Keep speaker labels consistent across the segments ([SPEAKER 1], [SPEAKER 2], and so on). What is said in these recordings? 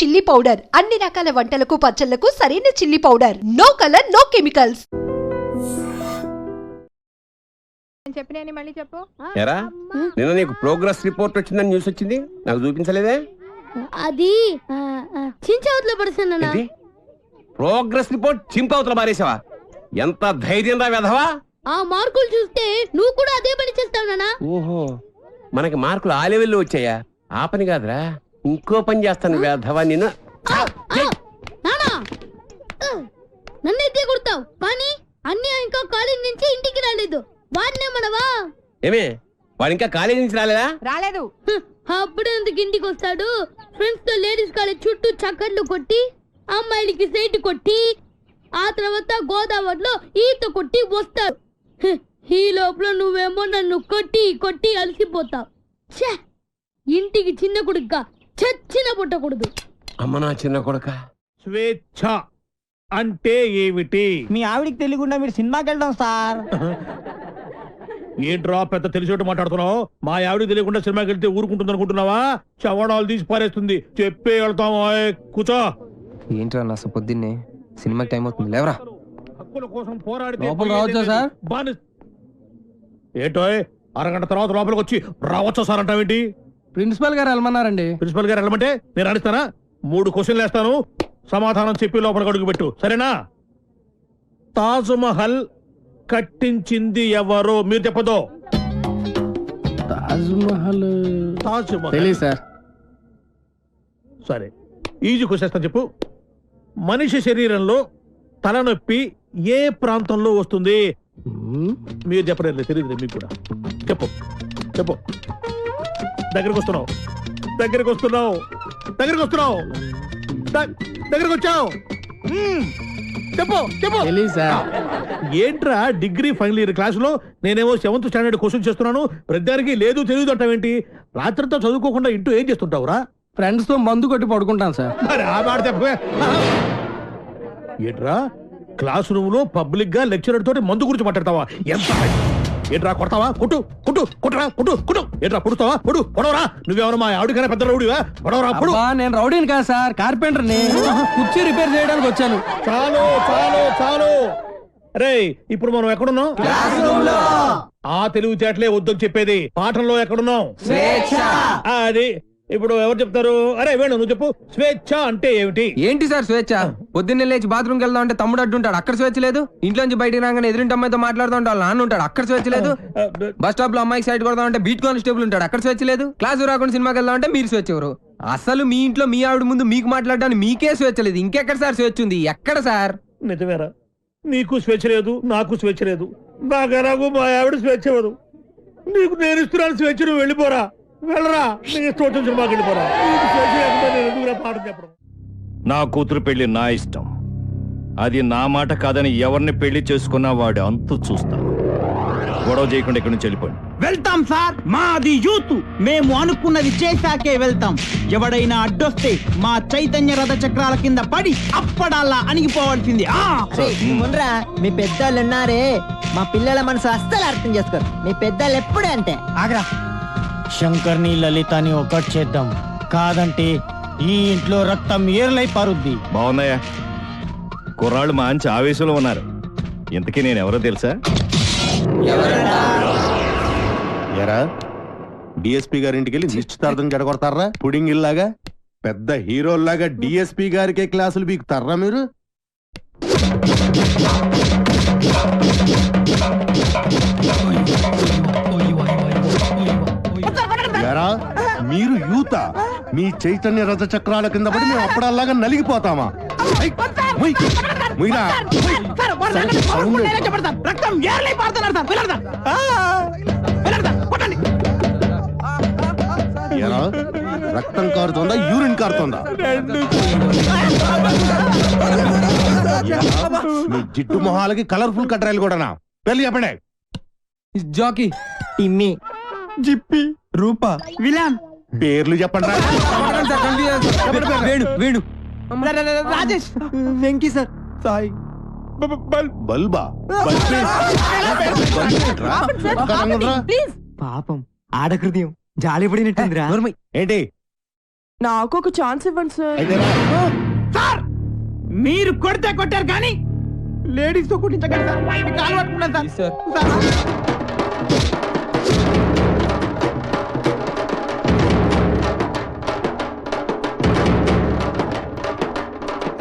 [SPEAKER 1] Chilli powder అన్ని రకాల వంటలకు పచ్చళ్లకు సరైన chilli powder. No colour no chemicals.
[SPEAKER 2] చెప్పిన మళ్ళీ చెప్పు.
[SPEAKER 3] ఎరా నిన్న నీకు ప్రోగ్రెస్ రిపోర్ట్ వచ్చిందని న్యూస్ వచ్చింది, నాకు చూపించలేదే?
[SPEAKER 4] అది చించవతలో పడుతున్నా.
[SPEAKER 3] ప్రోగ్రెస్ రిపోర్ట్ చింపవతల మారేసావా? ఎంత ధైర్యం రా వెధవా!
[SPEAKER 4] ఆ మార్కులు చూస్తే నువ్వు కూడా అదే పని చేస్తావు నాన్న.
[SPEAKER 3] ఓహో, మనకి మార్కులు ఆ లెవెల్లో వచ్చాయా? ఆ పని కాదురా, ఇంకో పని చేస్తాను వెధవా నిన్ను.
[SPEAKER 4] నన్నైతే కొడతావు కానీ అన్నీ ఇంకా కాలేజ్ నుంచి ఇంటికి రాలేదు. వాడినే మనవా?
[SPEAKER 3] ఏమే వాడు ఇంకా కాలేజీ నుంచి రాలేదా?
[SPEAKER 2] రాలేదు.
[SPEAKER 4] అప్పుడే ఎందుకు ఇంటికి వస్తాడు? ఫ్రెండ్స్ తో లేడీస్ కాలేజ్ చుట్టూ చక్కర్లు కొట్టి, అమ్మాయిలకి సైట్ కొట్టి, ఆ తర్వాత గోదావరిలో ఈత కొట్టి వస్తాడు. ఈ లోపల నువ్వేమో నన్ను కొట్టి కొట్టి అలసిపోతావు. ఇంటికి చిన్న కొడుక చచ్చిన పుట్టకూడదు.
[SPEAKER 3] అమ్మ నా చిన్న కొడుక.
[SPEAKER 5] స్వేచ్ఛ అంటే ఏమిటి?
[SPEAKER 6] మీ ఆవిడికి తెలియకుండా మీరు సినిమాకి వెళ్దాం సార్.
[SPEAKER 5] ఏంట్రా పెద్ద తెలిసేట్టు మాట్లాడుతున్నావు? మా ఆవిడికి తెలియకుండా సినిమాకి వెళ్తే ఊరుకుంటుంది అనుకుంటున్నావా? చవడాలు తీసి పారేస్తుంది. చెప్పే వెళ్తాం. కూర్చో.
[SPEAKER 7] ఏంట్రా నా పొద్దున్నే సినిమాకి టైం అవుతుంది, లేవరా.
[SPEAKER 5] హక్కుల కోసం పోరాడితే
[SPEAKER 6] లోపల రావచ్చా సార్?
[SPEAKER 5] ఏంటో అరగంట తర్వాత లోపలికి వచ్చి రావచ్చా సార్ అంటావేంటి?
[SPEAKER 6] ప్రిన్సిపల్ గారు వెళ్ళమన్నారండి.
[SPEAKER 5] ప్రిన్సిపల్ గారు వెళ్ళమంటే నేను అడిస్తానా? 3 క్వశ్చన్లు వేస్తాను, సమాధానం చెప్పి లోపలికి అడుగు పెట్టు, సరేనా? తాజ్ మహల్ కట్టించింది ఎవరు? మీరు చెప్పదు.
[SPEAKER 6] తాజ్ మహల్
[SPEAKER 5] తెలీదు సార్. సరే, ఈజీ క్వశ్చన్ చెప్పు. మనిషి శరీరంలో తలనొప్పి ఏ ప్రాంతంలో వస్తుంది? మీరు చెప్పలేదు, తెలియదు మీకు కూడా. చెప్పు చెప్పు. దగ్గరికి వస్తున్నావు, దగ్గరికి వస్తున్నావు, దగ్గరికి వస్తున్నావు, దగ్గరికి వచ్చావు. చెప్పు చెప్పు. ఏంట్రా డిగ్రీ ఫైనల్ ఇయర్ క్లాసులో నేనేమో 7th స్టాండర్డ్ క్వశ్చన్ చేస్తున్నాను, ప్రతిదానికి లేదు తెలియదు అంటావేంటి? రాత్రితో చదువుకోకుండా ఇంటూ ఏం చేస్తుంటావురా?
[SPEAKER 6] ఫ్రెండ్స్ తో మందు కొట్టి పడుకుంటాను సార్.
[SPEAKER 5] మరి ఆ మాట చెప్పే. ఏంట్రా క్లాస్ రూమ్ లో పబ్లిక్ గా లెక్చరర్ తోటి మందు గురించి మాట్లాడతావా? ఎంత ఏంట్రా కొడతావా? కొట్టు కొట్టు కొట్టరా కొట్టు కొట్టు. ఏంట్రా పొడుస్తావా? పొడు పొడవరా. నువ్వెవరు మా ఆవిడకైనా పెద్ద రౌడీవా? పొడవరా పొడు.
[SPEAKER 6] నేను రౌడీని కాదు సార్, కార్పెంటర్ ని. కుర్చీ రిపేర్ చేయడానికి వచ్చాను.
[SPEAKER 5] చాలు చాలు చాలు. రే ఇప్పుడు మనం ఎక్కడున్నాం? ఆ తెలివితేటలే వద్దని చెప్పేది. పాఠంలో ఎక్కడున్నాం? అది ఇప్పుడు ఎవరు చెప్తారు? అరే వేణు నువ్వు చెప్పు. స్వేచ్ఛ అంటే ఏమిటి?
[SPEAKER 7] ఏంటి సార్ స్వేచ్ఛ? పొద్దున్నే లేచి బాత్రూమ్కి వెళ్దాం అంటే తమ్ముడు అడ్డుంటాడు, అక్కడ స్వేచ్ఛ లేదు. ఇంట్లోంచి బయటికి రాగానే ఎదురింటి అమ్మాయితో మాట్లాడుతూ ఉంటాడు, నాన్న ఉంటాడు, అక్కడ స్వేచ్ఛ లేదు. బస్ స్టాప్ లో అమ్మాయికి సైడ్ కొడదాం అంటే బీట్ కానిస్టేబుల్ ఉంటాడు, అక్కడ స్వేచ్ఛ లేదు. క్లాసు రాకుండా సినిమాకి వెళ్దాం అంటే మీరు స్వేచ్ఛ ఎవరు? అసలు మీ ఇంట్లో మీ ఆవిడ ముందు మీకు మాట్లాడడానికి మీకే స్వేచ్ఛ లేదు, ఇంకెక్కడ సార్ స్వేచ్ఛ ఉంది? ఎక్కడ సార్?
[SPEAKER 5] నిజమేరా, నీకు స్వేచ్ఛ లేదు, నాకు స్వేచ్ఛ లేదు. నాకు మా ఆవిడ స్వేచ్ఛ ఇవ్వదు. నీకు నేను ఇస్తున్నాను స్వేచ్ఛ, నువ్వు వెళ్ళిపోరా. వెళ్ళరా, నీ ఇష్టం వచ్చిన సినిమాకి వెళ్ళిపోరా. పాఠం చెప్పడం.
[SPEAKER 8] నా కూతురు పెళ్లి నా ఇష్టం, అది నా మాట కాదని ఎవరిని పెళ్లి చేసుకున్నా వాడు అంతు చూస్తాను. గొడవ చేయకుండా ఇక్కడి నుంచి వెళ్ళిపోండి.
[SPEAKER 6] వెళ్తాం సార్, మాది యూత్, మేము అనుకున్నది చేశాకే వెళ్తాం. ఎవడైనా అడ్డొస్తే మా చైతన్య రథ చక్రాల కింద పడి అప్పడాలా అణిగిపోవాల్సింది.
[SPEAKER 9] మీ పెద్దోళ్ళు ఉన్నారే, మా పిల్లల మనసు అస్సలు అర్థం చేసుకోరు. మీ పెద్దోళ్ళు ఎప్పుడే అంటే
[SPEAKER 6] ఆగ్రా. శంకర్ని లలితని ఒకటి చేద్దాం, కాదంటే ఈ ఇంట్లో రక్తం ఏర్లై పారుద్ది.
[SPEAKER 8] బాగున్నాయా? కుర్రాళ్ళు మంచి ఆవేశంలో ఉన్నారు. ఇంతకీ నేను ఎవరో తెలుసా?
[SPEAKER 10] ఎరా డిఎస్పీ గారింటికి వెళ్ళి నిశ్చితార్థం జడగొడతారా? పుడింగ్ ఇల్లాగా పెద్ద హీరోల్లాగా డిఎస్పీ గారికే క్లాసులు బీకుతారా మీరు? ఎరా మీరు యూత, మీ చైతన్య రథ చక్రాల కింద పడి మేము అప్పుడల్లాగా నలిగిపోతామా? రక్తం కారుతోందా, యూరిన్ కారుతోందా? మీ జిడ్డు మొహాలకి కలర్ఫుల్ కట్రాయలు కూడానా? పెళ్లి చెప్పండి.
[SPEAKER 7] జాకీ,
[SPEAKER 6] టిమ్మి, జిప్పి, రూపా, విలాన్
[SPEAKER 10] పేర్లు చెప్పండి.
[SPEAKER 7] వేణు, వేణు,
[SPEAKER 6] రాజేష్, వెంకీ సార్, సాయి,
[SPEAKER 10] బల్బా.
[SPEAKER 6] పాపం ఆడహృదయం జాలి పడినట్టుందిరా.
[SPEAKER 10] ఏంటి
[SPEAKER 2] నాకు ఒక ఛాన్స్ ఇవ్వండి సార్.
[SPEAKER 6] సార్ మీరు కొట్టారు కానీ లేడీస్ తో కుట్టించగలరు సార్. మీకు కాలు పట్టుకున్నాను సార్.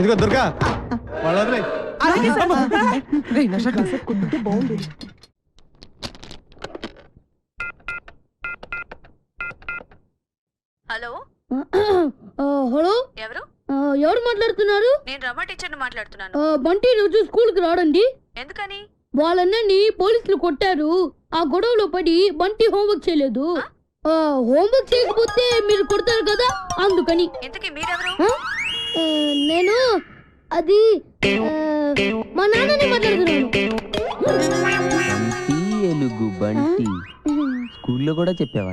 [SPEAKER 10] ఇదిగో దుర్గా
[SPEAKER 11] హలో
[SPEAKER 4] హలో,
[SPEAKER 11] ఎవరు?
[SPEAKER 4] ఎవరు మాట్లాడుతున్నారు?
[SPEAKER 11] నేను రమ టీచర్ని మాట్లాడుతున్నాను.
[SPEAKER 4] బంటి రోజు స్కూల్ కి రాడండి.
[SPEAKER 11] ఎందుకని?
[SPEAKER 4] వాళ్ళన్నీ పోలీసులు కొట్టారు. ఆ గొడవలో పడి బంటి హోంవర్క్ చేయలేదు. హోంవర్క్ చేయకపోతే మీరు కొడతారు కదా, అందుకని.
[SPEAKER 11] ఇంతకీ మీరెవరు?
[SPEAKER 4] నేను అది మా నాన్నని మాట్లాడుతున్నాను.
[SPEAKER 7] ఎలుగు బంటి స్కూల్లో కూడా చెప్పావా?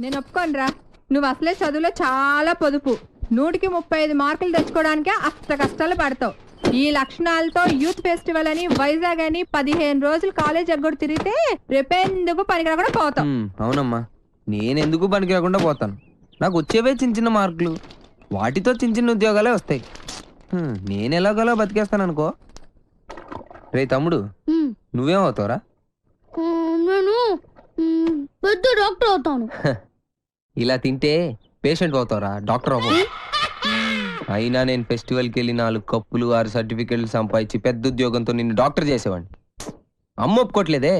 [SPEAKER 2] నేను ఒప్పుకోనరా. నువ్వు అసలే చదువులో చాలా పొదుపు. 100కి 35 మార్కులు తెచ్చుకోవడానికే అష్ట కష్టాలు పడతావు. ఈ లక్షణాలతో యూత్ ఫెస్టివల్ అని వైజాగ్ అని 15 రోజులు కాలేజ్ ఎగ్గొడు తిరిగితే రేపెందుకు పనికిరాకుండా పోతావు.
[SPEAKER 7] అవునమ్మా, నేనెందుకు పనికి రాకుండా పోతాను? నాకు వచ్చేవే చిన్న చిన్న మార్కులు, వాటితో చిన్న చిన్న ఉద్యోగాలే వస్తాయి. నేను ఎలాగోలా బతికేస్తాను అనుకో. రే తమ్ముడు, నువ్వేం అవుతావురా?
[SPEAKER 4] నేను పెద్ద డాక్టర్ అవుతాను.
[SPEAKER 7] ఇలా తింటే పేషెంట్ అవుతావురా, డాక్టర్ అవ్వవు. అయినా నేను ఫెస్టివల్కి వెళ్ళి 4 కప్పులు 6 సర్టిఫికెట్లు సంపాదించి పెద్ద ఉద్యోగంతో నిన్ను డాక్టర్ చేసేవాడిని. అమ్మ ఒప్పుకోవట్లేదే.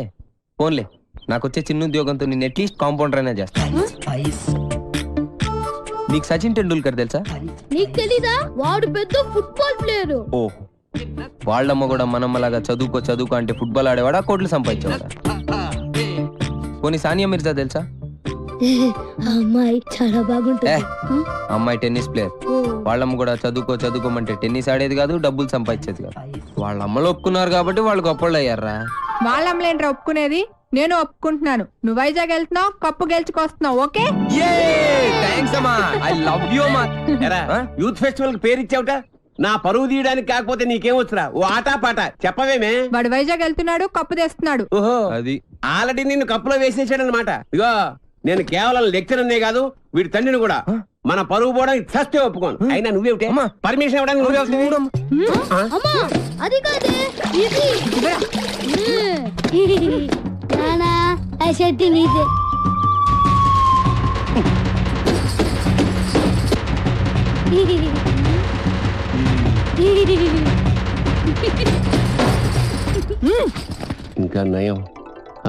[SPEAKER 7] ఫోన్లే, నాకు వచ్చే చిన్న ఉద్యోగంతో నిన్ను అట్లీస్ట్ కాంపౌండర్ అయినా చేస్తాను. నీకు సచిన్ టెండూల్కర్ తెలుసా?
[SPEAKER 4] నీకు తెలీదా? వాడు పెద్ద ఫుట్బాల్ ప్లేయర్.
[SPEAKER 7] ఓహో, వాళ్ళమ్మ కూడా మనమ్మలాగా చదువుకో అంటే ఫుట్బాల్ ఆడేవాడా, కోట్లు సంపాదించేవాడా? పోనీ సానియా మిర్జా తెలుసా?
[SPEAKER 4] అమ్మాయి చాలా బాగుంటుంది.
[SPEAKER 7] అమ్మాయి టెన్నిస్ ప్లేయర్. వాళ్ళమ్మ కూడా చదువుకోమంటే టెన్నిస్ ఆడేది కాదు, డబ్బులు సంపాదించేది కాదు. వాళ్ళ అమ్మలు ఒప్పుకున్నారు కాబట్టి వాళ్ళు గొప్పళ్ళు అయ్యారా.
[SPEAKER 2] వాళ్ళ అమ్మలేంట్రా ఒప్పుకునేది? నేను ఒప్పుకుంటున్నాను. నువ్వు వైజాగ్ వెళ్తున్నావు, కప్పు గెలుచుకొస్తున్నావు. ఓకే,
[SPEAKER 3] యూత్ ఫెస్టివల్ కి పేరు ఇచ్చావుట. నా పరువు తీయడానికి కాకపోతే నీకేం వచ్చురా? ఓ ఆటా పాట చెప్పవేమే.
[SPEAKER 2] వాడు వైజాగ్ వెళ్తున్నాడు, కప్పు తెస్తున్నాడు.
[SPEAKER 3] ఓహో,
[SPEAKER 7] అది
[SPEAKER 3] ఆల్రెడీ నిన్ను కప్పులో వేసేసాడు అనమాట. ఇగో, నేను కేవలం లెక్చరర్నే కాదు, వీడి తండ్రిని కూడా. మన పరువు పోవడానికి చస్తే ఒప్పుకోను. అయినా నువ్వేమిటే పర్మిషన్ ఇవ్వడానికి నువ్వే.
[SPEAKER 4] అమ్మా, అది కాదే, ఇది. నానా, ఆ షర్ట్ నీదే.
[SPEAKER 3] ఇంకా నయం,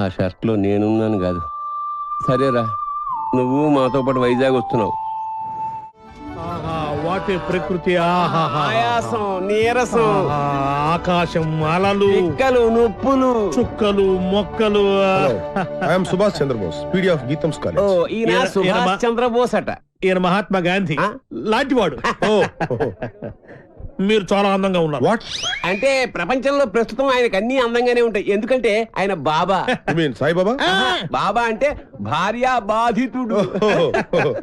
[SPEAKER 3] ఆ షర్ట్ లో నేనున్నాను కాదు. సరేరా, నువ్వు మాతో పాటు వైజాగ్ వస్తున్నావు.
[SPEAKER 5] వాటి ప్రకృతి,
[SPEAKER 3] ఆయాసం, నీరసం,
[SPEAKER 5] ఆకాశం, అలలు,
[SPEAKER 3] పిక్కలు, నొప్పులు,
[SPEAKER 5] చుక్కలు, మొక్కలు.
[SPEAKER 10] I'm Subhash Chandrabose, PD of GITAM's
[SPEAKER 3] ఓ,
[SPEAKER 10] కాలేజ్.
[SPEAKER 3] ఈయన సుభాష్ చంద్రబోస్ అట.
[SPEAKER 5] ఈయన మహాత్మా గాంధీ లాంటివాడు. మీరు చాలా అందంగా ఉన్నారు.
[SPEAKER 10] వాట్
[SPEAKER 3] అంటే ప్రపంచంలో ప్రస్తుతం ఆయనకు అన్ని అందంగానే ఉంటాయి. ఎందుకంటే ఆయన బాబా.
[SPEAKER 10] సాయిబాబా?
[SPEAKER 3] బాబా అంటే భార్య బాధితుడు.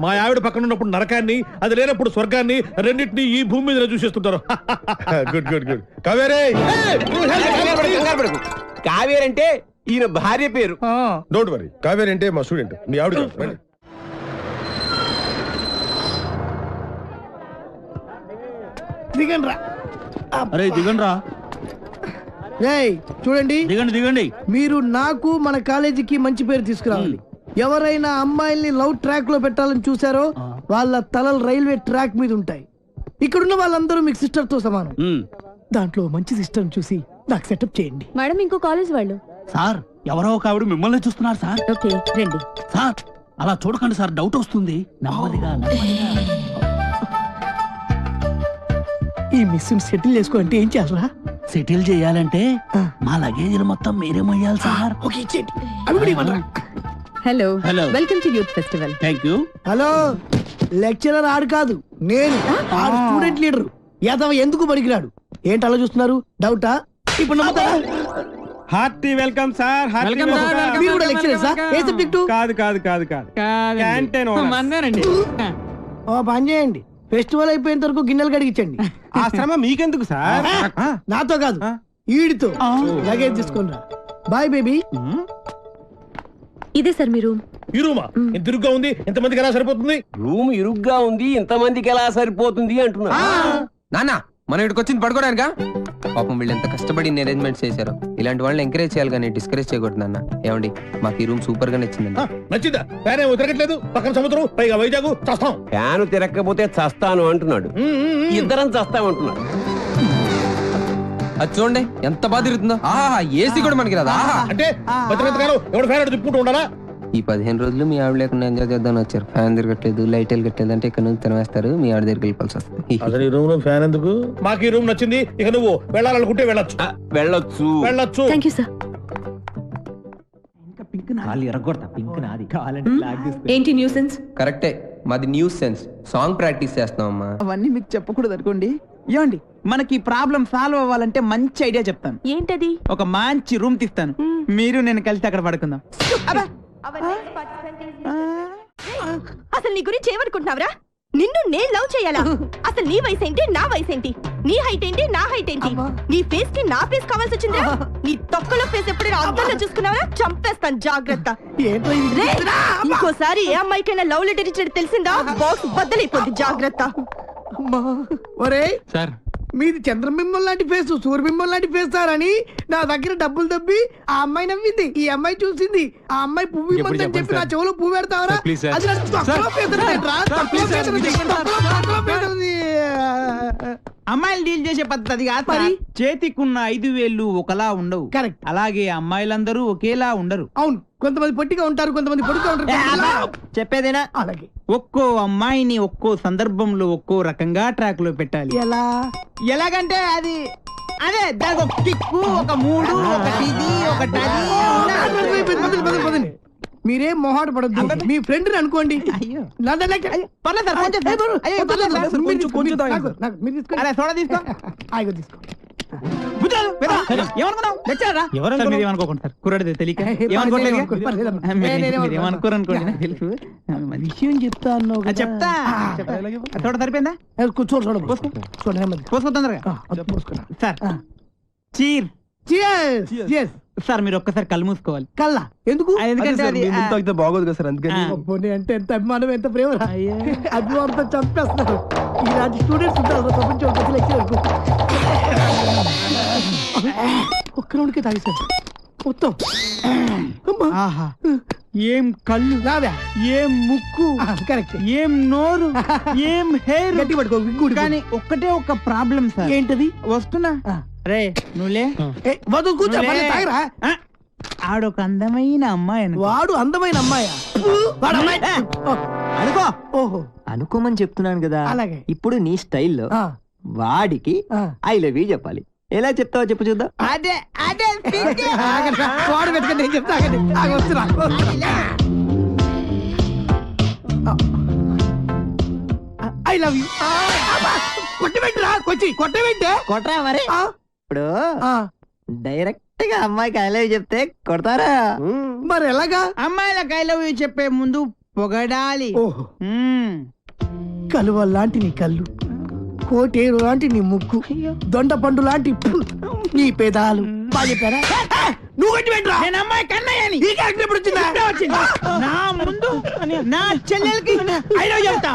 [SPEAKER 5] మా ఆవిడ పక్కన ఉన్నప్పుడు నరకాన్ని, అది లేనప్పుడు స్వర్గాన్ని, రెండింటినీ ఈ భూమి మీద చూసేస్తుంటారు.
[SPEAKER 10] Good good good. కావేరే,
[SPEAKER 3] కావేరి అంటే ఈయన భార్య పేరు.
[SPEAKER 10] Don't worry. కావేరి అంటే మా స్టూడెంట్, మీ ఆవిడ కాదు.
[SPEAKER 6] చూడండి, దిగండి.
[SPEAKER 9] మీరు నాకు మన కాలేజీకి మంచి పేరు తీసుకురావాలి. ఎవరైనా అమ్మాయిల్ని లవ్ ట్రాక్ లో పెట్టాలని చూసారో వాళ్ళ తలలు రైల్వే ట్రాక్ మీద ఉంటాయి. ఇక్కడున్న వాళ్ళందరూ మీకు సిస్టర్ తో సమానం. దాంట్లో మంచి సిస్టర్ చూసి నాకు సెటప్ చేయండి.
[SPEAKER 2] మేడం, ఇంకో కాలేజ్ వాళ్ళు.
[SPEAKER 6] సార్, ఎవరో ఒక ఆవిడ మిమ్మల్ని చూస్తున్నారు సార్.
[SPEAKER 2] ఓకే, రండి.
[SPEAKER 6] సార్, అలా చూడకండి సార్, డౌట్ వస్తుంది. నెమ్మదిగా.
[SPEAKER 9] ఈ మిస్ సెటిల్ చేసుకో అంటే ఏం చేయాలరా?
[SPEAKER 6] సెటిల్ చేయాలంటే మా లగేజీలు మొత్తం మీరే మొయ్యాలి సార్.
[SPEAKER 9] ఓకే, ఇచ్చేయండి. అవి కూడా ఇవ్వండి.
[SPEAKER 2] Hello,
[SPEAKER 6] hello.
[SPEAKER 2] Welcome to youth festival.
[SPEAKER 6] Thank you.
[SPEAKER 9] Hello, lecturer ఆడు కాదు, నేను ఆడు స్టూడెంట్ లీడర్. యాదవ ఎందుకు పనికిరాడు? ఏంటి అలా చూస్తున్నారు? డౌటా? ఇప్పుడు నమ్ముతారా?
[SPEAKER 6] Hearty welcome sir.
[SPEAKER 9] మీరు కూడా లెక్చరర్ సార్? ఏ సబ్జెక్టు?
[SPEAKER 6] కాదు.
[SPEAKER 9] ఓ పని చేయండి, ఫెస్టివల్ అయిపోయేంత వరకు గిన్నెలు కడిగించండి.
[SPEAKER 6] ఆ శ్రమ మీకెందుకు సార్?
[SPEAKER 9] నాతో కాదు, ఈడితో. లగేజ్ తీసుకుని రా. Bye baby.
[SPEAKER 2] ఇదే సార్ మీ రూమ్.
[SPEAKER 5] ఈ రూమా ఇంత ఇరుగ్గా ఉంది, ఇంతమందికి ఎలా సరిపోతుంది?
[SPEAKER 3] రూమ్ ఇరుగ్గా ఉంది, ఇంతమందికి ఎలా సరిపోతుంది అంటున్నా.
[SPEAKER 7] నాన్న మనం ఇక్కడికి వచ్చింది పడుకోవడానికా? పాపం వీళ్ళు ఎంత కష్టపడి అరేంజ్మెంట్స్ చేశారు. ఇలాంటి వాళ్ళని ఎంకరేజ్ చేయాలి కానీ డిస్కరేజ్ చేయకూడదు నాన్న. ఏమండి మాకు ఈ రూమ్ సూపర్ గా నచ్చిందండి.
[SPEAKER 5] నచ్చిందా? ఫ్యాన్ ఏమో తిరగట్లేదు, పక్కన సముద్రం, పైగా వైజాగ్, చస్తాం.
[SPEAKER 3] ఫ్యాన్ తిరగకపోతే చస్తాను అంటున్నాడు, ఇద్దరం చస్తామంటున్నాడు.
[SPEAKER 7] అది చూడండి ఎంత బాగా తిరుగుతుందో. ఆహా ఏసీ కూడా మనకి రాదా?
[SPEAKER 5] అంటే భద్రతగారు ఎవడు ఫ్యాన్ తిప్పుకుంటూ ఉండాలా?
[SPEAKER 7] ఈ 15 రోజులు మీ ఆవిడ లేకుండా ఎంజాయ్ చేద్దామని వచ్చారు. ఫ్యాన్ తిరగట్లేదు, లైట్ వెలగట్లేదు అంటే ఇక్కడ నుంచి తినవేస్తారు, మీ ఆవిడ దగ్గరికి వెళ్ళిపోవాల్సి వస్తుంది.
[SPEAKER 5] అసలు ఈ రూమ్ లో ఫ్యాన్ ఎందుకు? మాకు ఈ రూమ్ నచ్చింది, ఇక నువ్వు వెళ్ళాలనుకుంటే వెళ్ళొచ్చు.
[SPEAKER 3] వెళ్ళొచ్చు
[SPEAKER 5] వెళ్ళొచ్చు.
[SPEAKER 11] Thank you sir. ఏంటి న్యూసెన్స్?
[SPEAKER 7] కరెక్టే, మాది న్యూస్ సెన్స్. సాంగ్ ప్రాక్టీస్ చేస్తాం అమ్మా.
[SPEAKER 6] అవన్నీ మీకు చెప్పకూడదు అనుకోండి. ఏమండి మనకి ప్రాబ్లం సాల్వ్ అవ్వాలంటే మంచి ఐడియా చెప్తాను.
[SPEAKER 11] ఏంటది?
[SPEAKER 6] ఒక మంచి రూమ్ తీస్తాను, మీరు నేను కలిసి అక్కడ పడుకుందాం.
[SPEAKER 11] అసలు నీ గురించి ఏమనుకుంటున్నావురా? నిన్ను నేను లవ్ చేయాలా? అసలు నీ వయసు ఏంటి, నా వయసు ఏంటి? నీ హైట్ ఏంటి, నా హైట్ ఏంటి? నీ ఫేస్ కి నా ఫేస్ కావాల్సి వచ్చిందా? నీ తొక్కలో ఫేస్ ఎప్పుడైనా అద్దంలో చూసుకున్నావా? చంపేస్తాను, జాగ్రత్త. ఇంకోసారి ఏ అమ్మాయికైనా లవ్ లెటర్ ఇచ్చినట్టు తెలిసిందా, బాక్స్ బద్దలైపోద్ది, జాగ్రత్త.
[SPEAKER 9] ఒరే
[SPEAKER 7] సార్
[SPEAKER 9] మీది చంద్రబింబం లాంటి ఫేస్, సూర్యబింబం లాంటి ఫేస్ సార్ అని నా దగ్గర డబ్బులు దబ్బి ఆ అమ్మాయి నవ్వింది, ఈ అమ్మాయి చూసింది, ఆ అమ్మాయి పువ్వు ఇమ్మంది అని చెప్పి నా చెవులో పువ్వు పెడతావరా? అది నాకు తక్కువ పేదరిరా, తక్కువ పేదరిది, తక్కువ పేదరిది.
[SPEAKER 6] అమ్మాయిలు డీల్ చేసే పద్ధతి కాదు మరి. చేతికున్న 5 వేళ్ళు ఒకలా ఉండవు.
[SPEAKER 9] కరెక్ట్.
[SPEAKER 6] అలాగే అమ్మాయిలందరూ ఒకేలా ఉండరు.
[SPEAKER 9] అవును, కొంతమంది పొట్టిగా ఉంటారు, కొంతమంది పొడిగా ఉంటారు.
[SPEAKER 6] చెప్పేదేనా?
[SPEAKER 9] అలాగే
[SPEAKER 6] ఒక్కో అమ్మాయిని ఒక్కో సందర్భంలో ఒక్కో రకంగా ట్రాక్ లో పెట్టాలి.
[SPEAKER 9] ఎలా?
[SPEAKER 6] ఎలాగంటే అది అదే దానికి ఒక కిక్కు, ఒక మూడు, ఒకటి ఇది, ఒకటి అది.
[SPEAKER 9] మీరేం మొహాట పడద్దు, మీ ఫ్రెండ్ అనుకోండి.
[SPEAKER 6] కుర్రాడితే తెలియక తెలుసు. విషయం చెప్తా అన్నావు, చెప్తా. చూడ సరిపోయిందా? పోసుకో తొందరగా. Sir cheer. సార్ మీరు ఒక్కసారి కళ్ళు మూసుకోవాలి.
[SPEAKER 9] కల్లా ఎందుకు?
[SPEAKER 6] ఎందుకంటే అది
[SPEAKER 7] బాగోదు కదా సార్, అందుకని.
[SPEAKER 9] అంటే ఎంత అభిమానం, ఎంత ప్రేమ. అభిమానంతో చంపేస్తున్నారు. ఇలాంటి స్టూడెంట్స్ ఉంటారు ప్రపంచం. ఒక్క రౌండ్కే తాగేశారు మొత్తం.
[SPEAKER 6] ఆహా, ఏం కళ్ళు, ఏం ముక్కు,
[SPEAKER 9] కరెక్ట్,
[SPEAKER 6] ఏం నోరు, ఏం హెయిర్.
[SPEAKER 9] గట్టి పట్టుకో, విగ్గుడు.
[SPEAKER 6] కానీ ఒక్కటే ఒక ప్రాబ్లం సార్.
[SPEAKER 9] ఏంటది?
[SPEAKER 6] వస్తున్నా. రే నువ్వులే,
[SPEAKER 9] వద్దు కూర్చో.
[SPEAKER 6] ఆడొక అందమైన అమ్మాయి.
[SPEAKER 9] వాడు అందమైన అమ్మాయా?
[SPEAKER 6] అనుకో.
[SPEAKER 9] ఓహో,
[SPEAKER 12] అనుకోమని చెప్తున్నాను కదా.
[SPEAKER 9] అలాగే.
[SPEAKER 12] ఇప్పుడు నీ స్టైల్లో వాడికి ఐ లవ్ యూ చెప్పాలి. ఎలా చెప్తావో చెప్పు చూద్దాం.
[SPEAKER 6] అదే అదే
[SPEAKER 9] వాడు పెట్టుకుని నేను చెప్తా. వస్తున్నా. I love you. కొట్టబెట్టరా, కొచ్చి కొట్టబెట్టే.
[SPEAKER 12] కొట్టరా మరి. ఇప్పుడు డైరెక్ట్ గా అమ్మాయికి ఐ లవ్ యూ చెప్తే కొడతారా?
[SPEAKER 9] మరి ఎలాగా?
[SPEAKER 6] అమ్మాయిలకు ఐ లవ్ యూ చెప్పే ముందు పొగడాలి.
[SPEAKER 9] ఓహో, కలువ లాంటి నీ కళ్ళు, కోటేరు లాంటి నీ ముక్కు, దొండ పండు లాంటి నీ పేదాలు. బాగా చెప్పారా? నువ్వు కట్టి పెట్టరా.
[SPEAKER 6] నేను అమ్మాయి కన్నయ్యని.
[SPEAKER 9] ఈ క్యారెక్టర్ ఎప్పుడు వచ్చిందా?
[SPEAKER 6] నా ముందు నా చెల్లెలకి ఐ లవ్ చెప్తా.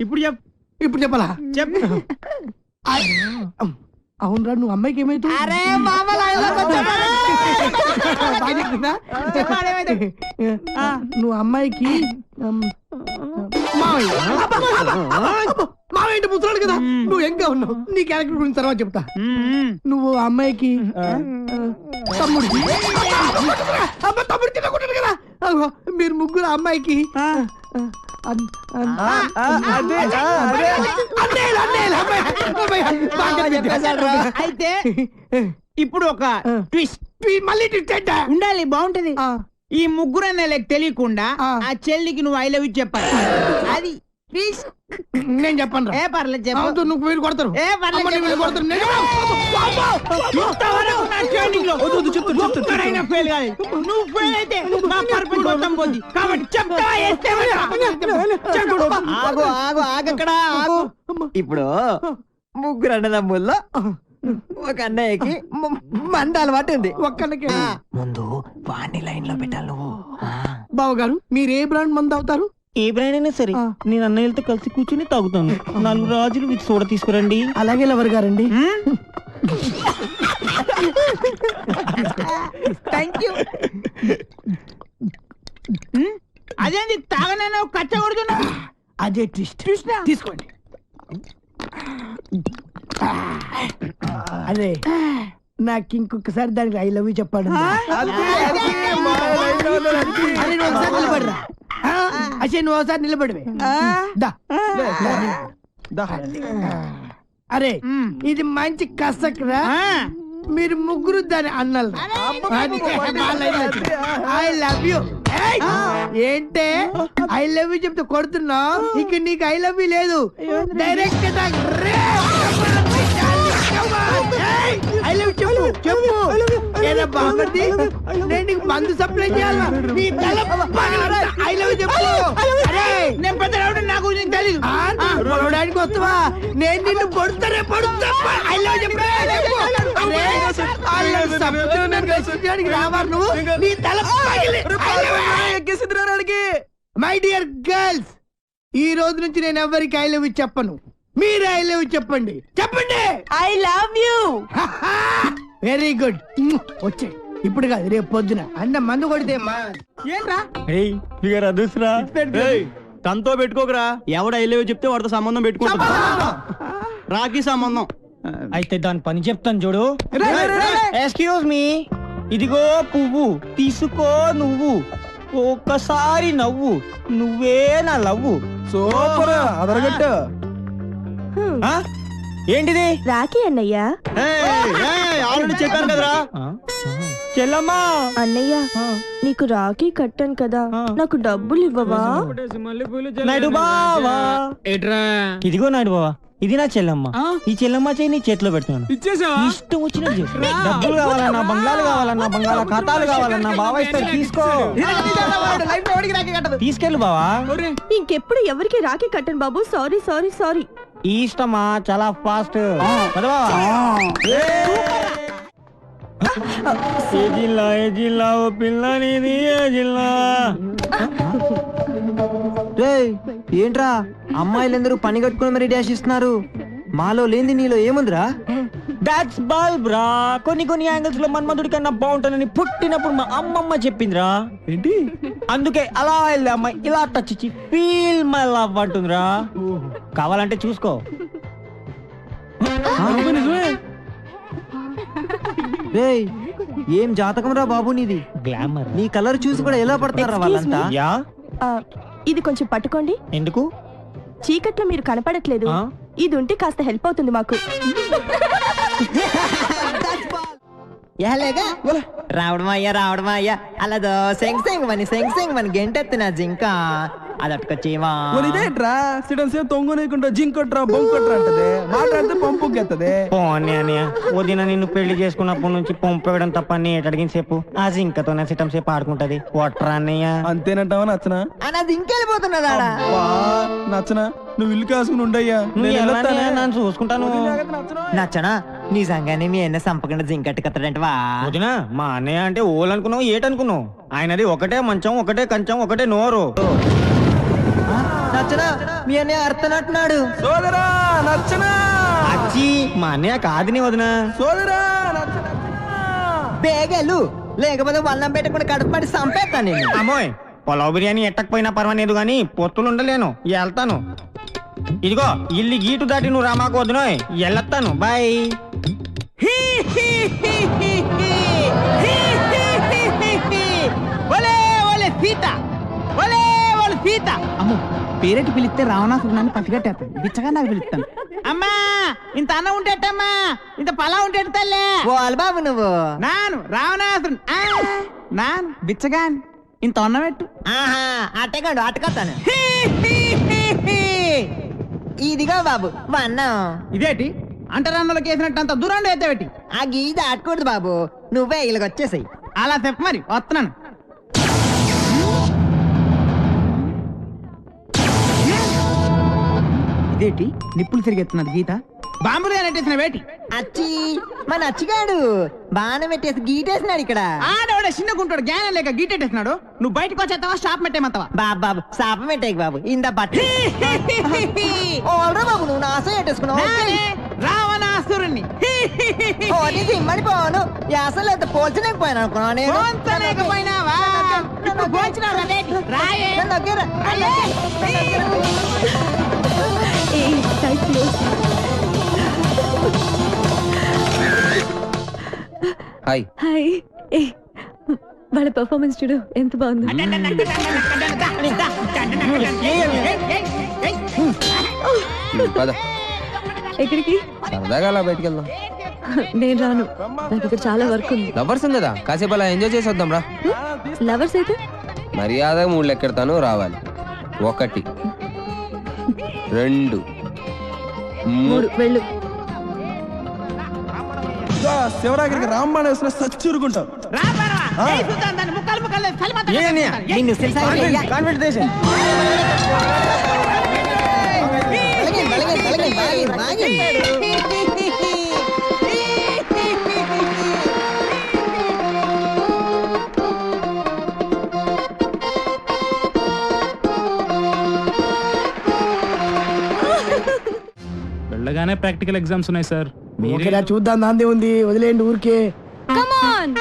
[SPEAKER 6] ఇప్పుడు
[SPEAKER 9] ఇప్పుడు చెప్పాలా?
[SPEAKER 6] చెప్పు.
[SPEAKER 9] అవునరా, నువ్వు అమ్మాయికి ఏమైతుంది? నువ్వు అమ్మాయికి మావేంటి ముసలాడు కదా, నువ్వు ఎంగా ఉన్నావు. నీ క్యారెక్టర్ గురించి తర్వాత చెప్తా. నువ్వు అమ్మాయికి తమ్ముడు. తమ్ముడు తినకుంటాడు కదా. మీరు ముగ్గురు అమ్మాయికి
[SPEAKER 6] అయితే ఇప్పుడు ఒక ట్విస్ట్. మళ్ళీ ట్విస్ట్ ఉండాలి, బాగుంటది. ఈ ముగ్గురు అన్నయ్యలకు తెలియకుండా ఆ చెల్లికి నువ్వు ఐ లవ్ యూ చెప్పాలి. అది
[SPEAKER 9] నేను చెప్పను.
[SPEAKER 6] ఏ పర్లేదు చెప్పు.
[SPEAKER 9] నువ్వు వీళ్ళు కొడతారు.
[SPEAKER 6] ఏ పర్లేదు
[SPEAKER 9] కొడతారు.
[SPEAKER 6] నువ్వు ఫెయిల్ అయితే మా పర్పస్ మొత్తం పోద్ది. కాబట్టి చెప్తా.
[SPEAKER 12] ఆగు ఆగు ఆగక్కడ ఆగు. ఇప్పుడు ముగ్గురు అన్నదమ్ముల్లో ఒక అన్నయ్యకి మంద అలవాటు ఉంది.
[SPEAKER 9] ఒక్కడికే
[SPEAKER 12] ముందు వాణ్ణి లైన్ లో పెట్టాలి నువ్వు.
[SPEAKER 9] బావగారు మీరు ఏ బ్రాండ్ మంది అవుతారు?
[SPEAKER 6] ఏ బ్రాండ్ అయినా సరే నేను అన్నయ్యలతో కలిసి కూర్చుని తాగుతాను. 4 రాజులు విత్ సోడా తీసుకురండి.
[SPEAKER 9] అలాగే లవర్ గారండి.
[SPEAKER 6] Thank you. అదేంటి తాగనైనా కచ్చ కొడుతున్నా?
[SPEAKER 9] అదే ట్విస్ట్. తీసుకోండి. అదే నాకు ఇంకొకసారి దానికి ఐ లవ్ యూ చెప్పాడు. అసలు నువ్వు ఒకసారి నిలబడివే. అరే ఇది మంచి కసక్రా. మీరు ముగ్గురు దాని అన్నలు. I love you. ఏంటే ఐ లవ్ యూ చెప్తే కొడుతున్నావు? ఇక నీకు ఐ లవ్ యూ లేదు. డైరెక్ట్ ఐ లవ్ చెప్పు చెప్పు. ఏదో బాగుంది. నేను నీకు మందు సప్లై చేయాలా? నీ తల ఐ లవ్ చెప్పు. నేను పెద్ద రౌడీ, నాకు తెలియదు. పొడవడానికి వస్తావా? నేను నిన్ను పొడుతానే పొడుతా. ఐ లవ్ చెప్పు. రావాలి నువ్వు. నీ తల మై డియర్ గర్ల్స్, ఈ రోజు నుంచి నేను ఎవరికి ఐ లవ్ యూ చెప్పను. మీరు ఐ లవ్ యూ చెప్పండి. చెప్పండి
[SPEAKER 11] I love you.
[SPEAKER 9] Very good. వచ్చే ఇప్పుడు కాదు, రేపు పొద్దున అన్న మందు కొడితే
[SPEAKER 6] ఏంట్రా అదృష్టరా తనతో పెట్టుకోకరా. ఎవడు ఐ లవ్ యూ చెప్తే వాడితో సంబంధం పెట్టుకుంటా. రాఖీ సంబంధం అయితే దాని పని చెప్తాను చూడు. ఎక్స్క్యూజ్ మీ, ఇదిగో పువ్వు తీసుకో నువ్వు. ఒక్కసారి నవ్వు, నువ్వే నా లవ్వు. సూపర్ అదరగట్టు. ఏంటిది?
[SPEAKER 11] రాఖీ అన్నయ్య.
[SPEAKER 6] ఆల్రెడీ చెప్పాను కదరా చెల్లమ్మా.
[SPEAKER 11] అన్నయ్య నీకు రాఖీ కట్టాను కదా, నాకు డబ్బులు ఇవ్వవా?
[SPEAKER 6] నాయుడు బావా. ఇదిగో నాయుడు బావా, ఇది నా చెల్లమ్మ. ఈ చెల్లమ్మ చేయి నీ చేతిలో పెడుతున్నాను. ఇష్టం వచ్చినట్టు డబ్బులు కావాలన్నా, బంగాళాలు కావాలన్నా, బంగాళా ఖాతాలు కావాలన్నా బావా ఇస్తారు. తీసుకో, తీసుకెళ్ళు బావా.
[SPEAKER 11] ఇంకెప్పుడు ఎవరికి రాఖీ కట్టను బాబు. Sorry sorry sorry.
[SPEAKER 6] ఈ ఇష్టమా చాలా ఫాస్ట్. ఏ జిల్లా ఏ జిల్లా ఓ పిల్ల నీది ఏ జిల్లా?
[SPEAKER 12] ఏంట్రా అమ్మాయిలందరూ పని కట్టుకుని మరి డాష్ ఇస్తున్నారు. మాలో లేని నీలో ఏముందిరా?
[SPEAKER 6] దాట్స్ బల్బ్ రా. కొన్ని కొన్ని యాంగిల్స్ లో మన్మధుడి కన్నా బాగుంటానని పుట్టినప్పుడు మా అమ్మమ్మ చెప్పిందిరా. ఏంటి? అందుకే అలా వెళ్ళే అమ్మాయి ఇలా టచ్ ఇచ్చి ఫీల్ మై లవ్ అంటుందిరా. కావాలంటే చూసుకో.
[SPEAKER 12] రేయ్ ఏం జాతకం రా బాబు నీది.
[SPEAKER 6] గ్లామర్.
[SPEAKER 12] నీ కలర్ చూసి కూడా ఎలా పడతారా వాళ్ళంతా?
[SPEAKER 11] ఇది కొంచెం పట్టుకోండి.
[SPEAKER 6] ఎందుకు?
[SPEAKER 11] చీకట్లో మీరు కనపడట్లేదు. ఇది ఉంటే కాస్త హెల్ప్ అవుతుంది మాకు.
[SPEAKER 12] రావడం అయ్యా రావడం అయ్యా అలాదో సెంగ్ సెంగ్ మని గెంటెత్తిన జింక అదట్టుకొచ్చేవా.
[SPEAKER 7] ఇదేంట్రా సిడన్ సేపు తొంగనీకుంటా జింకొట్రా బొంకొట్రా అంటది. మాట్లాడితే పంపుకెత్తది.
[SPEAKER 6] పోనీ అన్నయ్య, వదిన నిన్ను పెళ్లి చేసుకున్నప్పటి నుంచి పంపేయడం తప్ప అడిగిన సేపు ఆ జింకతోనే సిటం సేపు ఆడుకుంటది. కొట్రా అన్నయ్య.
[SPEAKER 7] అంతేనంటావా? నచ్చనా?
[SPEAKER 12] అన్నది ఇంకెళ్ళిపోతున్నదా?
[SPEAKER 7] నచ్చనా? నువ్వు ఇల్లు కాసుకుని ఉండయ్యా,
[SPEAKER 6] నన్ను చూసుకుంటాను.
[SPEAKER 12] నచ్చనా? నిజంగానే మీ అన్న సంపకుండా జింకట్టుకత్తడంటవా?
[SPEAKER 6] వదిన, మా అన్నయ్య అంటే ఓలు అనుకున్నావు ఏటనుకున్నావు? ఆయనది ఒకటే మంచం, ఒకటే కంచం, ఒకటే నోరు.
[SPEAKER 12] నచ్చనా? మీ అన్నయ్య అర్థనంటున్నాడు.
[SPEAKER 7] సోదరా నచ్చనా?
[SPEAKER 6] అచ్చి మా అన్నయ్య కాదని వదిన.
[SPEAKER 7] సోదరా
[SPEAKER 12] బేగలు లేకపోతే వల్లం పెట్టకుండా కడపడి సంపేస్తాను నేను.
[SPEAKER 6] అమ్మోయ్, పొలావ్ బిర్యానీ ఎట్టకపోయినా పర్వాలేదు గాని పొత్తులు ఉండలేను. వెళ్తాను. ఇదిగో ఇల్లు గీటు దాటి నువ్వు రామాకు వదినోయ్. వెళ్ళొస్తాను. బాయ్. అమ్మో, పేరెట్టి పిలిస్తే రావణాసుడు నన్ను పసిగట్టేస్తాను. బిచ్చగా నాకు పిలుస్తాను. అమ్మా ఇంత అన్నం ఉంటేటమ్మా, ఇంత పలా ఉంటే తల్లే.
[SPEAKER 12] బాబు నువ్వు
[SPEAKER 6] నాను రావణాసుడు నాను బిచ్చగా ఇంత అన్నం పెట్టు.
[SPEAKER 12] అట్టగాడు అట్టకొస్తాను. ఇదిగో బాబు వన్నం.
[SPEAKER 6] ఇదేటి అంటరాన్నోళ్ళకి వేసినట్టు అంత దూరం ఎత్తబెట్టి.
[SPEAKER 12] ఆ గీత ఆడకూడదు బాబు, నువ్వే ఇలాగ వచ్చేసాయి.
[SPEAKER 6] అలా చెప్ప మరి వస్తున్నాను. ఇదేటి నిప్పులు తిరిగెత్తున్నది గీత. బాంబులుగా నెట్టేసిన వేటి
[SPEAKER 12] అచ్చి మన అచ్చిగాడు బాణం పెట్టేసి గీటేసినాడు ఇక్కడ.
[SPEAKER 6] ఆడవాడే చిన్నగుంటాడు జ్ఞానం లేక గీటెట్టేస్తున్నాడు. నువ్వు బయటకు వచ్చేస్తావా స్టాప్ పెట్టేమంటావా?
[SPEAKER 12] బాబు శాపం పెట్టేకి బాబు ఇంద బట్ట ఓల్రా బాబు నువ్వు నాశం పెట్టేసుకున్నావు.
[SPEAKER 6] రావణాసురుణ్ణి
[SPEAKER 12] సిమ్మడి పోను అసలు ఎంత పోల్చలేకపోయాను అనుకున్నాను నేను.
[SPEAKER 6] పోల్చలేకపోయినావా? ఇప్పుడు పోల్చినావురా వేటి? రాయే.
[SPEAKER 12] నన్ను దగ్గర
[SPEAKER 7] హాయ్.
[SPEAKER 11] హాయ్. వాళ్ళ పర్ఫార్మెన్స్ చూడు ఎంత బాగుంది.
[SPEAKER 7] పద
[SPEAKER 11] ఎక్కడికి?
[SPEAKER 7] సరదాగా అలా బయటికి వెళ్దాం.
[SPEAKER 11] నేను రాను, నాకు ఇక్కడ చాలా వర్క్ ఉంది.
[SPEAKER 7] లవర్స్ కదా, కాసేపు అలా ఎంజాయ్ చేసి వద్దాం రా.
[SPEAKER 11] లవర్స్ అయితే
[SPEAKER 7] మర్యాదగా 3 లెక్కెడతాను, రావాలి. 1 2
[SPEAKER 11] 3 వెళ్ళు.
[SPEAKER 13] శివరాగిరికి రాంబాణ వేసిన సచ్చురుకుంటాం.
[SPEAKER 14] వెళ్ళగానే ప్రాక్టికల్ ఎగ్జామ్స్ ఉన్నాయి సార్.
[SPEAKER 9] ఓకేరా, చూద్దాం, దాందే ఉంది, వదిలేండి ఊరికే.
[SPEAKER 11] Come on.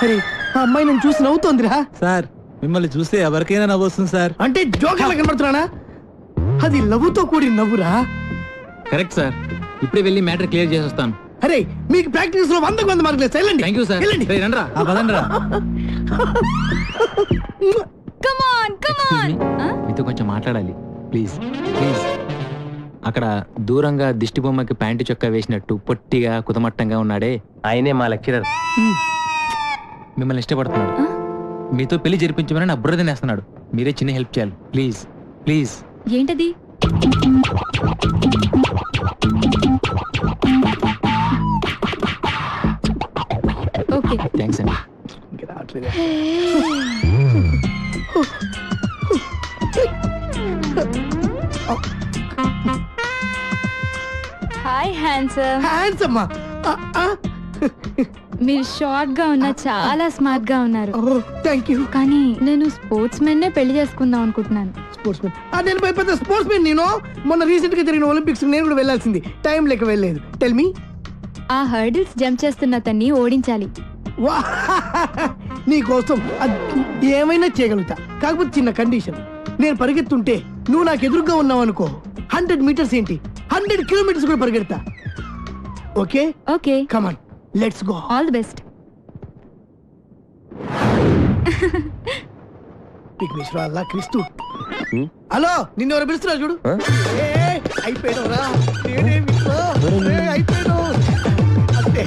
[SPEAKER 9] అరే ఆ అమ్మాయి నన్ను చూసి నవ్వుతోందిరా.
[SPEAKER 14] సార్ మిమ్మల్ని చూస్తే ఎవరికైనా నవ్వొస్తుంది సార్.
[SPEAKER 9] అంటే జోకర్లా కనబడుతున్నానా? అది లవ్వుతో కూడిన నవ్వురా.
[SPEAKER 14] కరెక్ట్ సార్, ఇప్పుడే వెళ్ళి మ్యాటర్ క్లియర్ చేసి వస్తాను.
[SPEAKER 9] అరే మీకు ప్రాక్టీస్ లో 100 మార్కులు వెళ్ళండి.
[SPEAKER 14] Thank you sir. రండ్రా, పదండ్రా.
[SPEAKER 11] Come on come on.
[SPEAKER 14] మీతో కొంచెం మాట్లాడాలి, ప్లీజ్ ప్లీజ్. అక్కడ దూరంగా దిష్టి బొమ్మకి ప్యాంటు చొక్కా వేసినట్టు పొట్టిగా కుతమట్టంగా ఉన్నాడే,
[SPEAKER 12] ఆయనే మా లెక్చరర్.
[SPEAKER 14] మిమ్మల్ని ఇష్టపడుతున్నాడు. మీతో పెళ్లి జరిపించమని నా బుర్ర తినేస్తున్నాడు. మీరే చిన్న హెల్ప్ చేయాలి, ప్లీజ్ ప్లీజ్.
[SPEAKER 11] ఏంటది? ఓకే
[SPEAKER 14] థ్యాంక్స్ అండి.
[SPEAKER 11] Hi handsome.
[SPEAKER 9] హ్యాండ్సమ్.
[SPEAKER 11] మీరు షార్ట్ గా ఉన్నా చాలా స్మార్ట్ గా ఉన్నారు.
[SPEAKER 9] Thank you.
[SPEAKER 11] కానీ నేను స్పోర్ట్స్ మెన్ నే పెళ్లి చేసుకుందాం అనుకుంటున్నాను.
[SPEAKER 9] Sports men? నేను పెద్ద స్పోర్ట్స్ మెన్. నేను మొన్న రీసెంట్ గా జరిగిన ఒలింపిక్స్ నేను కూడా వెళ్ళాల్సింది, టైం లేక వెళ్ళలేదు. Tell me.
[SPEAKER 11] ఆ హర్డిల్స్ జంప్ చేస్తున్న అతన్ని ఓడించాలి.
[SPEAKER 9] నీకోసం ఏమైనా చేయగలుగుతా, కాకపోతే చిన్న కండిషన్. నేను పరిగెత్తుంటే నువ్వు నాకు ఎదురుగా ఉన్నావు అనుకో, 100 మీటర్స్ ఏంటి 100 కిలోమీటర్స్ కూడా పరిగెడతా. Okay
[SPEAKER 11] okay
[SPEAKER 9] come on let's go.
[SPEAKER 11] All the best.
[SPEAKER 9] Vighneshwara Allah Kristu. Hello, నిన్ను ఎవరు పిలుస్తున్నారు చూడు. అయిపోయినరా, అయిపోయాను అంతే.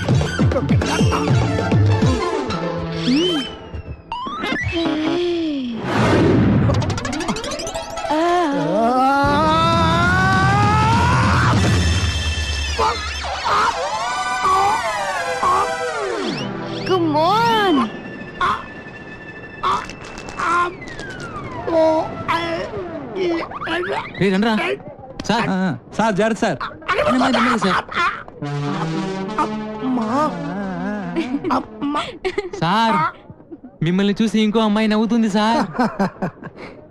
[SPEAKER 11] Come on.
[SPEAKER 14] రండ్రా సార్. సార్ జాగ్రత్త సార్. సార్ మిమ్మల్ని చూసి ఇంకో అమ్మాయి నవ్వుతుంది సార్.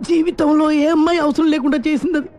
[SPEAKER 9] జీవితంలో ఏ అమ్మాయి అవసరం లేకుండా చేసింది అది.